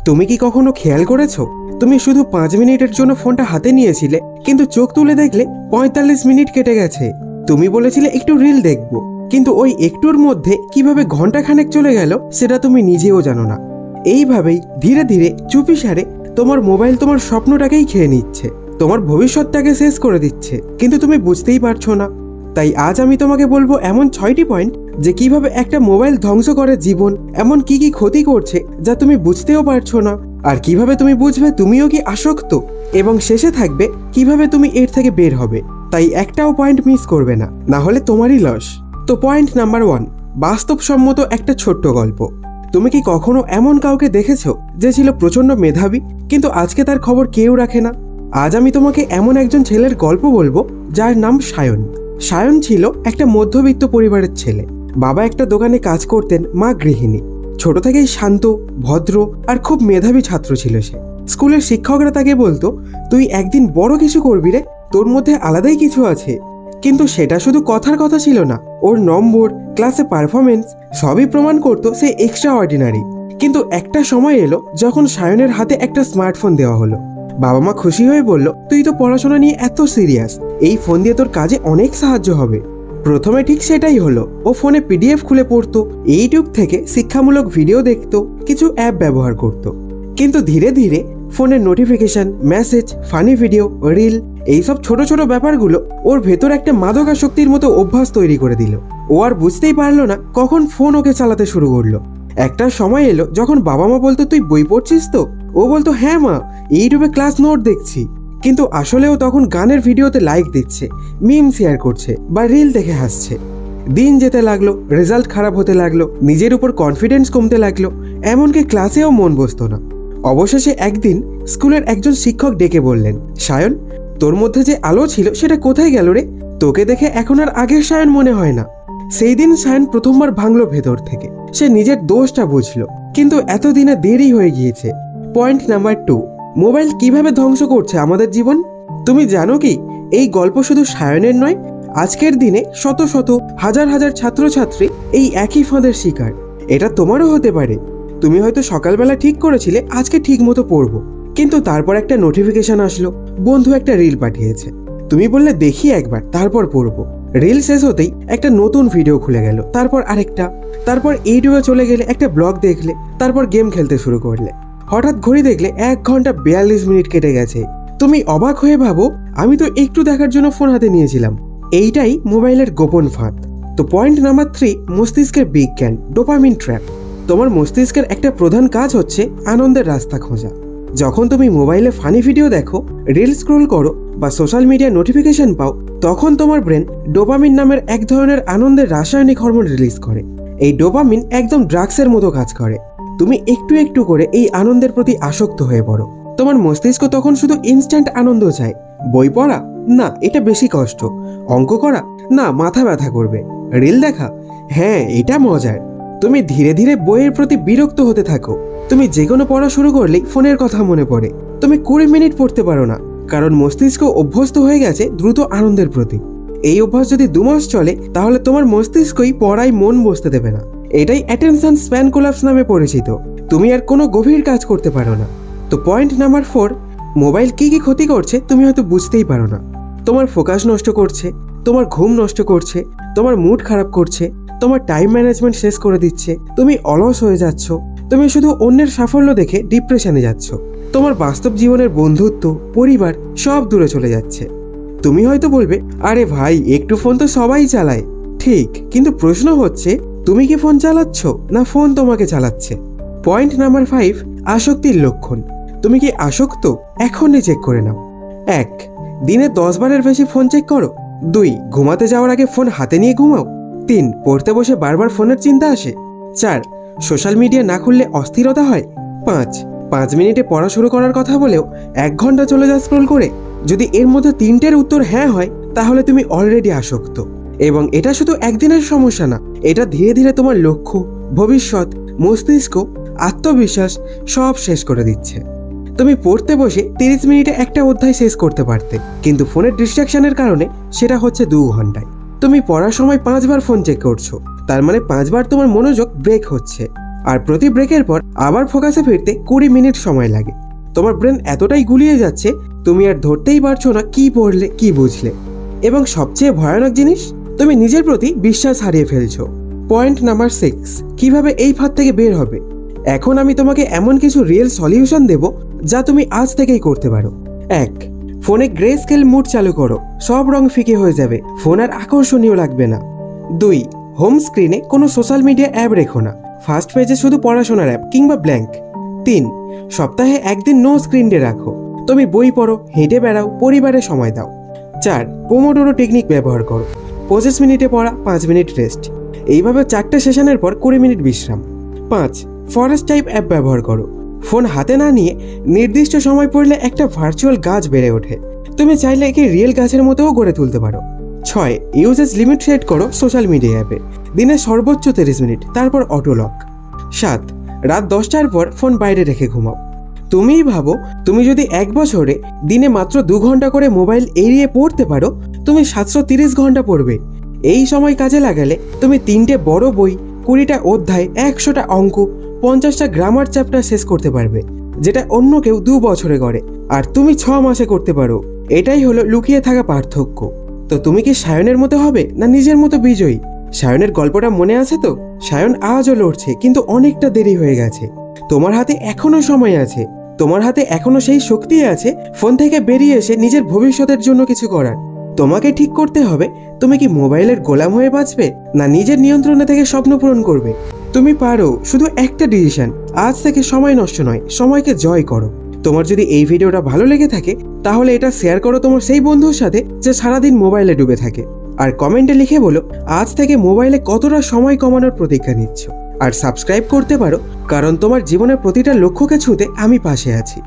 তুমি কি কখনো খেয়াল করেছো তুমি শুধু 5 মিনিটের জন্য ফোনটা হাতে নিয়েছিলে, কিন্তু চোখ তুলে দেখলে 45 মিনিট কেটে গেছে। তুমি বলেছিলে একটু রিল দেখবো, কিন্তু ওই একটুর মধ্যে কিভাবে ঘন্টাখানেক চলে গেল সেটা তুমি নিজেও জানো না। এইভাবেই ধীরে ধীরে চুপিসারে তোমার মোবাইল তোমার স্বপ্নটাকেই খেয়ে নিচ্ছে, তোমার ভবিষ্যৎটাকে শেষ করে দিচ্ছে, কিন্তু তুমি বুঝতেই পারছো না। তাই আজ আমি তোমাকে বলবো এমন 6টি পয়েন্ট যে কিভাবে একটা মোবাইল ধ্বংস করে জীবন, এমন কি কি ক্ষতি করছে যা তুমি বুঝতেও পারছো না, আর কিভাবে তুমি বুঝবে তুমিও কি আসক্ত, এবং শেষে থাকবে কিভাবে তুমি এর থেকে বের হবে। তাই একটাও পয়েন্ট মিস করবে না, না হলে তোমারই লস। তো পয়েন্ট নাম্বার 1, বাস্তবসম্মত একটা ছোট্ট গল্প। তুমি কি কখনো এমন কাউকে দেখেছো যে ছিল প্রচন্ড মেধাবী, কিন্তু আজকে তার খবর কেউ রাখে না? আজ আমি তোমাকে এমন একজন ছেলের গল্প বলবো যার নাম সায়ন। সায়ন ছিল একটা মধ্যবিত্ত পরিবারের ছেলে। বাবা একটা দোকানে কাজ করতেন, মা গৃহিণী। ছোট থেকেই শান্ত, ভদ্র আর খুব মেধাবী ছাত্র ছিল সে। স্কুলের শিক্ষকরা তাকে বলতো, তুই একদিন বড় কিছু করবি রে, তোর মধ্যে আলাদাই কিছু আছে। কিন্তু সেটা শুধু কথার কথা ছিল না, ওর নম্বর, ক্লাসে পারফরমেন্স সবই প্রমাণ করতো সে এক্সট্রা অর্ডিনারি। কিন্তু একটা সময় এলো যখন সায়নের হাতে একটা স্মার্টফোন দেওয়া হলো। বাবা মা খুশি হয়ে বলল, তুই তো পড়াশোনা নিয়ে এত সিরিয়াস, এই ফোন দিয়ে তোর কাজে অনেক সাহায্য হবে। প্রথমে ঠিক সেটাই হলো। ও ফোনে পিডিএফ খুলে পড়তো, ইউটিউব থেকে শিক্ষামূলক ভিডিও দেখতো, কিছু অ্যাপ ব্যবহার করত। কিন্তু ধীরে ধীরে ফোনের notification, message, funny video, reel, এইসব ছোট ছোট ব্যাপারগুলো ওর ভেতর একটা মাদকাসক্তির মতো অভ্যাস তৈরি করে দিল। ও আর বুঝতেই পারলো না কখন ফোন ওকে চালাতে শুরু করলো। একটা সময় এলো যখন বাবা মা বলতো, তুই বই পড়ছিস তো? ও বলতো, হ্যাঁ মা, ইউটিউবে ক্লাস নোট দেখছি। কিন্তু আসলেও তখন গানের ভিডিওতে লাইক দিচ্ছে, মিম শেয়ার করছে বা রিল দেখে হাসছে। দিন যেতে লাগলো, রেজাল্ট খারাপ হতে লাগলো, নিজের উপর কনফিডেন্স কমতে লাগলো, এমনকি ক্লাসেও মন বসতো না। অবশেষে একদিন স্কুলের একজন শিক্ষক ডেকে বললেন, সায়ন, তোর মধ্যে যে আলো ছিল সেটা কোথায় গেল রে? তোকে দেখে এখন আর আগের সায়ন মনে হয় না। সেই দিন সায়ন প্রথমবার ভাঙলো ভেতর থেকে। সে নিজের দোষটা বুঝলো, কিন্তু এতদিনে দেরি হয়ে গিয়েছে। পয়েন্ট নাম্বার 2, মোবাইল কিভাবে ধ্বংস করছে আমাদের জীবন। তুমি জানো কি, এই গল্প শুধু সায়নের নয়, আজকের দিনে শত শত হাজার হাজার ছাত্রছাত্রী এই একই ফাঁদের শিকার। এটা তোমারও হতে পারে। তুমি হয়তো সকালবেলা ঠিক করেছিলে আজকে ঠিক মতো পড়বো, কিন্তু তারপর একটা নোটিফিকেশন আসলো, বন্ধু একটা রিল পাঠিয়েছে। তুমি বললে দেখি একবার, তারপর পড়বো। রিল শেষ হতেই একটা নতুন ভিডিও খুলে গেল, তারপর আরেকটা, তারপর ইউটিউবে চলে গেলে একটা ব্লগ দেখলে, তারপর গেম খেলতে শুরু করলে। হঠাৎ ঘড়ি দেখলে 1 ঘন্টা 42 মিনিট কেটে গেছে। তুমি অবাক হয়ে ভাবো, আমি তো একটু দেখার জন্য ফোন হাতে নিয়েছিলাম। এইটাই মোবাইলের গোপন ফাঁদ। তো পয়েন্ট নাম্বার 3, মস্তিষ্কের বিজ্ঞান, ডোপামিন ট্র্যাপ। তোমার মস্তিষ্কের একটা প্রধান কাজ হচ্ছে আনন্দের রাস্তা খোঁজা। যখন তুমি মোবাইলে ফানি ভিডিও দেখো, রিল স্ক্রোল করো বা সোশ্যাল মিডিয়া নোটিফিকেশন পাও, তখন তোমার ব্রেন ডোপামিন নামের এক ধরনের আনন্দের রাসায়নিক হরমোন রিলিজ করে। এই ডোপামিন একদম ড্রাগসের মতো কাজ করে। তুমি একটু একটু করে এই আনন্দের প্রতি আসক্ত হয়ে পড়ো। তোমার মস্তিষ্ক তখন শুধু ইনস্ট্যান্ট আনন্দ চায়। বই পড়া? না, এটা বেশি কষ্ট। অঙ্ক করা? না, মাথা ব্যথা করবে। রিল দেখা? হ্যাঁ, এটা মজার। তুমি ধীরে ধীরে বইয়ের প্রতি বিরক্ত হতে থাকো। তুমি যে কোনো পড়া শুরু করলেই ফোনের কথা মনে পড়ে। তুমি 20 মিনিট পড়তে পারো না, কারণ মস্তিষ্ক অভ্যস্ত হয়ে গেছে দ্রুত আনন্দের প্রতি। এই অভ্যাস যদি 2 মাস চলে, তাহলে তোমার মস্তিষ্কই পড়ায় মন বসতে দেবে না। এটাই অ্যাটেনশন স্প্যান কোলাপস নামে পরিচিত। তুমি আর কোনো গভীর কাজ করতে পারো না। তো পয়েন্ট নাম্বার 4, মোবাইল কি কি ক্ষতি করছে তুমি হয়তো বুঝতেই পারো না। তোমার ফোকাস নষ্ট করছে, তোমার ঘুম নষ্ট করছে, তোমার মুড খারাপ করছে, তোমার টাইম ম্যানেজমেন্ট শেষ করে দিচ্ছে, তুমি অলস হয়ে যাচ্ছ, তুমি শুধু অন্যের সাফল্য দেখে ডিপ্রেশনে যাচ্ছ, তোমার বাস্তব জীবনের বন্ধুত্ব, পরিবার সব দূরে চলে যাচ্ছে। তুমি হয়তো বলবে, আরে ভাই, একটু ফোন তো সবাই চালায়। ঠিক, কিন্তু প্রশ্ন হচ্ছে, তুমি কি ফোন চালাচ্ছ না ফোন তোমাকে চালাচ্ছে? পয়েন্ট নাম্বার 5, আসক্তির লক্ষণ। তুমি কি আসক্ত? এখনই চেক করে নাও। 1, দিনে 10 বারের বেশি ফোন চেক করো। 2, ঘুমাতে যাওয়ার আগে ফোন হাতে নিয়ে ঘুমাও। 3, পড়তে বসে বারবার ফোনের চিন্তা আসে। 4, সোশ্যাল মিডিয়া না খুললে অস্থিরতা হয়। 5 মিনিটে পড়া শুরু করার কথা বলেও 1 ঘন্টা চলে যায় স্ক্রোল করে। যদি এর মধ্যে 3টের উত্তর হ্যাঁ হয়, তাহলে তুমি অলরেডি আসক্ত। এবং এটা শুধু একদিনের সমস্যা না, এটা ধীরে ধীরে তোমার লক্ষ্য, ভবিষ্যৎ, মস্তিষ্ক, আত্মবিশ্বাস সব শেষ করে দিচ্ছে। তুমি পড়তে বসে 30 মিনিটে একটা অধ্যায় শেষ করতে পারতে, কিন্তু ফোনের ডিস্ট্রাকশনের কারণে সেটা হচ্ছে 2 ঘন্টায়। তুমি পড়ার সময় 5 বার ফোন চেক করছো, তার মানে 5 বার তোমার মনোযোগ ব্রেক হচ্ছে। আর প্রতি ব্রেকের পর আবার ফোকাসে ফিরতে 20 মিনিট সময় লাগে। তোমার ব্রেন এতটাই গুলিয়ে যাচ্ছে তুমি আর ধরতেই পারছো না কি পড়লে কি বুঝলে। এবং সবচেয়ে ভয়ানক জিনিস, তুমি নিজের প্রতি বিশ্বাস হারিয়ে ফেলছো। পয়েন্ট নাম্বার 6, কিভাবে এই ফাঁদ থেকে বের হবে। এখন আমি তোমাকে এমন কিছু রিয়েল সলিউশন দেব যা তুমি আজ থেকেই করতে পারো। 1, ফোনে গ্রে স্কেল মুড চালু করো, সব রং ফিকে হয়ে যাবে, ফোন আর আকর্ষণীয় লাগবে না। 2, হোম স্ক্রিনে কোনো সোশ্যাল মিডিয়া অ্যাপ রেখো না, ফার্স্ট পেজে শুধু পড়াশোনার অ্যাপ কিংবা ব্ল্যাঙ্ক। 3, সপ্তাহে একদিন নো স্ক্রিন ডে রাখো, তুমি বই পড়ো, হেঁটে বেড়াও, পরিবারে সময় দাও। 4, পোমোডোরো টেকনিক ব্যবহার করো, 25 মিনিটে পড়া, 5 মিনিট রেস্ট। এইভাবে 4টে সেশনের পর 20 মিনিট বিশ্রাম। 5, ফরেস্ট টাইপ অ্যাপ ব্যবহার করো, ফোন হাতে না নিয়ে নির্দিষ্ট সময় পড়লে একটা ভার্চুয়াল গাছ বেড়ে ওঠে, তুমি চাইলে একে রিয়েল গাছের মতোও গড়ে তুলতে পারো। 6, ইউজেস লিমিট সেট করো সোশ্যাল মিডিয়া অ্যাপে, দিনে সর্বোচ্চ 30 মিনিট, তারপর অটো লক। 7, রাত 10টার পর ফোন বাইরে রেখে ঘুমাও। তুমিই ভাবো, তুমি যদি 1 বছরে দিনে মাত্র 2 ঘন্টা করে মোবাইল এড়িয়ে পড়তে পারো, তুমি 730 ঘন্টা পড়বে। এই সময় কাজে লাগালে তুমি 3টে বড় বই, 20টা অধ্যায়, 100টা অঙ্ক, 50টা গ্রামার চ্যাপ্টার শেষ করতে পারবে, যেটা অন্য কেউ 2 বছরে করে আর তুমি 6 মাসে করতে পারো। এটাই হলো লুকিয়ে থাকা পার্থক্য। তো তুমি কি সায়নের মতো হবে না নিজের মতো বিজয়ী? সায়নের গল্পটা মনে আছে তো? সায়ন আজও লড়ছে, কিন্তু অনেকটা দেরি হয়ে গেছে। তোমার হাতে এখনো সময় আছে, তোমার হাতে এখনো সেই শক্তি আছে ফোন থেকে বেরিয়ে এসে নিজের ভবিষ্যতের জন্য কিছু করার। তোমাকে ঠিক করতে হবে, তুমি কি মোবাইলের গোলাম হয়ে বাঁচবে না নিজের নিয়ন্ত্রণে থেকে স্বপ্ন পূরণ করবে। তুমি পারো, শুধু একটা ডিসিশন, আজ থেকে সময় নষ্ট নয়, সময়কে জয় করো। তোমার যদি এই ভিডিওটা ভালো লেগে থাকে তাহলে এটা শেয়ার করো তোমার সেই বন্ধুর সাথে যে সারাদিন মোবাইলে ডুবে থাকে, আর কমেন্টে লিখে বলো আজ থেকে মোবাইলে কতটা সময় কমানোর প্রতিজ্ঞা নিচ্ছ। আর সাবস্ক্রাইব করতে পারো, কারণ তোমার জীবনের প্রতিটা লক্ষ্যকে ছুঁতে আমি পাশে আছি।